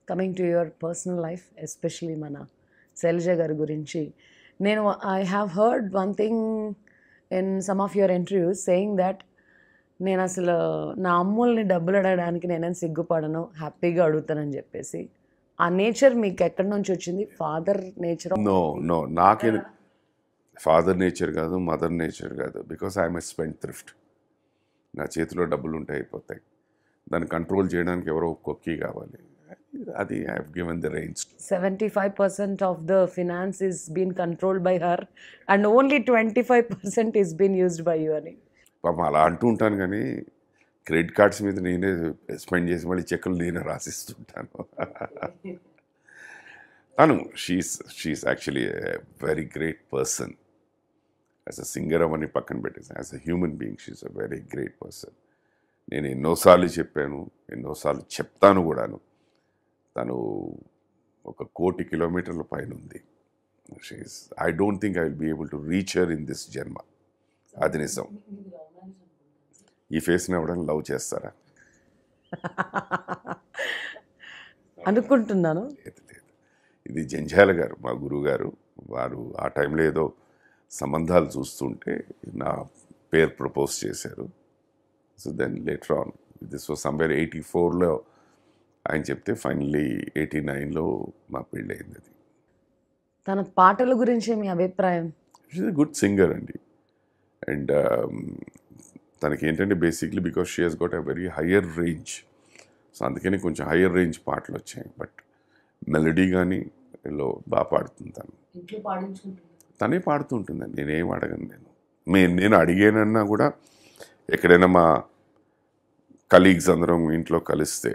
Coming to your personal life, especially మన శైలజ గారి గురించి, నేను I have heard one thing in some of your interviews saying that నేను అసలు నా అమ్ముల్ని డబ్బులు అడగడానికి నేనేం సిగ్గుపడను, హ్యాపీగా అడుగుతానని చెప్పేసి. ఆ నేచర్ మీకు ఎక్కడి నుంచి వచ్చింది? Father nature? నో నాకే ఫాదర్ నేచర్ కాదు, మదర్ నేచర్ కాదు. Because I'm a spend thrift. నా చేతిలో డబ్బులు ఉంటే అయిపోతాయి. దాన్ని కంట్రోల్ చేయడానికి ఎవరో కొక్కి కావాలి. అది I have given the range. 75% of the finance is been controlled by her and only 25% is been used by you అని. పాపం అలా అంటూ ఉంటాను, కానీ క్రెడిట్ కార్డ్స్ మీద నేనే స్పెండ్ చేసి మళ్ళీ చెక్కులు నేనే రాసిస్తుంటాను. తను she's actually a very great person. As a singer అవన్నీ పక్కన పెట్టేసి, as a human being she's a very great person. నేను ఎన్నోసార్లు చెప్పాను, ఎన్నోసార్లు చెప్తాను కూడాను. తను 1 కోటి కిలోమీటర్ల పైన ఉంది. I don't think I will be able to reach her in this జన్మ. అది నిజం. ఈ ఫేస్ని ఎవడన్నా లవ్ చేస్తారా? అనుకుంటున్నాను. లేదు. ఇది జంజాల గారు, మా గురువు గారు. వారు ఆ టైంలో ఏదో సంబంధాలు చూస్తుంటే నా పేరు ప్రపోజ్ చేశారు. So then later on, this was somewhere 84లో ఆయన చెప్తే ఫైనల్లీ 89లో మా పెళ్ళి అయింది. అది తన పాటల గురించి మీ అభిప్రాయం? షీఈస్ ఎ గుడ్ సింగర్ అండి. అండ్ తనకి ఏంటంటే basically because she has got a very higher range. So అందుకని కొంచెం హయ్యర్ రేంజ్ పాటలు వచ్చాయి. బట్ మెలడీ కానీ లో బాగా పాడుతుంది తను. తనే పాడుతూ ఉంటుందండి, నేనేం అడగను. నేను అడిగానన్నా కూడా ఎక్కడైనా మా కలీగ్స్ అందరం ఇంట్లో కలిస్తే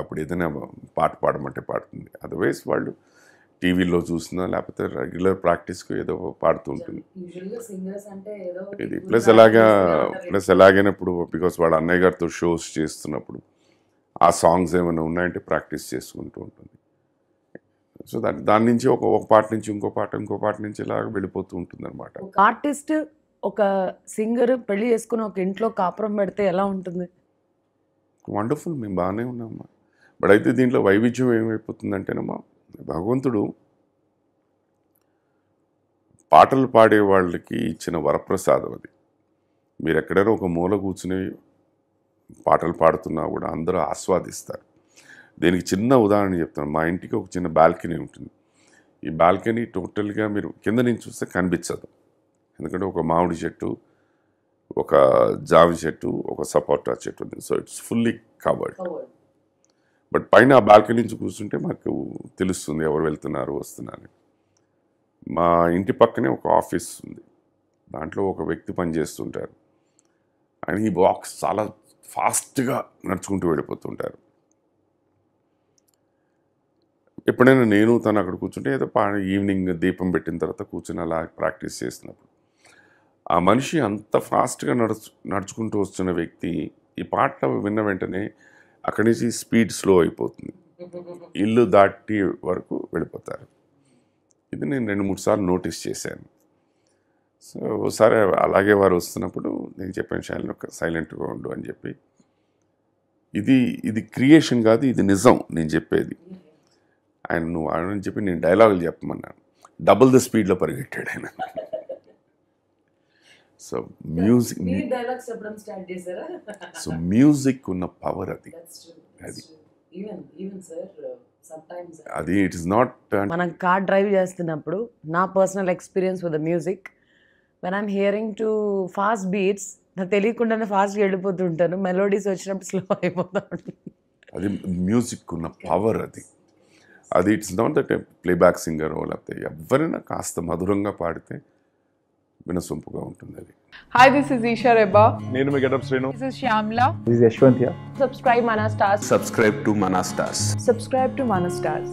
అప్పుడు ఏదైనా పాట పాడమంటే పాడుతుంది. అదర్వైజ్ వాళ్ళు టీవీలో చూసినా లేకపోతే రెగ్యులర్ ప్రాక్టీస్కి ఏదో పాడుతూ ఉంటుంది. ఇది ప్లస్ ఎలాగైనప్పుడు బికాస్ వాళ్ళ అన్నయ్య గారితో షోస్ చేస్తున్నప్పుడు ఆ సాంగ్స్ ఏమైనా ఉన్నాయంటే ప్రాక్టీస్ చేసుకుంటూ ఉంటుంది. సో దాని నుంచి ఒక పాట నుంచి ఇంకో పాట నుంచి ఇలాగ వెళ్ళిపోతూ ఉంటుంది అనమాట. ఒక ఆర్టిస్ట్, ఒక సింగర్ పెళ్లి చేసుకుని ఒక ఇంట్లో కాపురం పెడితే ఎలా ఉంటుంది? వండర్ఫుల్, మేము బాగానే ఉన్నామమ్మా. బట్ అయితే దీంట్లో వైవిధ్యం ఏమైపోతుందంటేనమ్మా, భగవంతుడు పాటలు పాడే వాళ్ళకి ఇచ్చిన వరప్రసాదం అది. మీరు ఎక్కడైనా ఒక మూల కూర్చుని పాటలు పాడుతున్నా కూడా అందరూ ఆస్వాదిస్తారు. దీనికి చిన్న ఉదాహరణ చెప్తాను. మా ఇంటికి ఒక చిన్న బాల్కనీ ఉంటుంది. ఈ బాల్కనీ టోటల్గా మీరు కింద నుంచి చూస్తే కనిపించదు. ఎందుకంటే ఒక మామిడి చెట్టు, ఒక జామి చెట్టు, ఒక సపోటా చెట్టు ఉంది. So it's fully covered. But పైన ఆ బాల్కనీ నుంచి కూర్చుంటే మాకు తెలుస్తుంది ఎవరు వెళ్తున్నారు వస్తున్నారు. మా ఇంటి పక్కనే ఒక ఆఫీస్ ఉంది. దాంట్లో ఒక వ్యక్తి పనిచేస్తుంటారు. అండ్ ఈ వాక్స్ చాలా ఫాస్ట్గా నడుచుకుంటూ వెళ్ళిపోతుంటారు. ఎప్పుడైనా నేను తను అక్కడ కూర్చుంటే ఏదో ఈవినింగ్ దీపం పెట్టిన తర్వాత కూర్చుని అలా ప్రాక్టీస్ చేసినప్పుడు ఆ మనిషి అంత ఫాస్ట్గా నడుచుకుంటూ వస్తున్న వ్యక్తి ఈ పాట విన్న వెంటనే అక్కడి నుంచి స్పీడ్ స్లో అయిపోతుంది. ఇల్లు దాటి వరకు వెళ్ళిపోతారు. ఇది నేను 2-3 సార్లు నోటీస్ చేశాను. సో ఒకసారి అలాగే వారు వస్తున్నప్పుడు నేను చెప్పాను, సైలెంట్గా ఉండు అని చెప్పి. ఇది క్రియేషన్ కాదు, ఇది నిజం నేను చెప్పేది. ఆయన నువ్వు అని చెప్పి నేను డైలాగులు చెప్పమన్నాను. డబుల్ ద స్పీడ్లో పరిగెట్టాడు ఆయన. సో మ్యూజిక్ ఉన్న పవర్ అది. It is not. మనం కార్ డ్రైవ్ చేస్తున్నప్పుడు నా personal experience with the music, when I'm hearing to fast beats, నాకు తెలియకుండానే ఫాస్ట్గా వెళ్ళిపోతుంటాను. మెలోడీస్ వచ్చినప్పుడు స్లో అయిపోతూ ఉంటుంది. అది మ్యూజిక్ ఉన్న పవర్ అది it's not that playback singer లేకపోతే ఎవరైనా కాస్త మధురంగా పాడితే వినసొంపుగా ఉంటుంది అది. Hi, this is Isha Reba. నేను మీ getup Srinu. This is Shyamla. This is Yashwant here. Subscribe Mana Stars. Subscribe to Mana Stars. Subscribe to Mana Stars.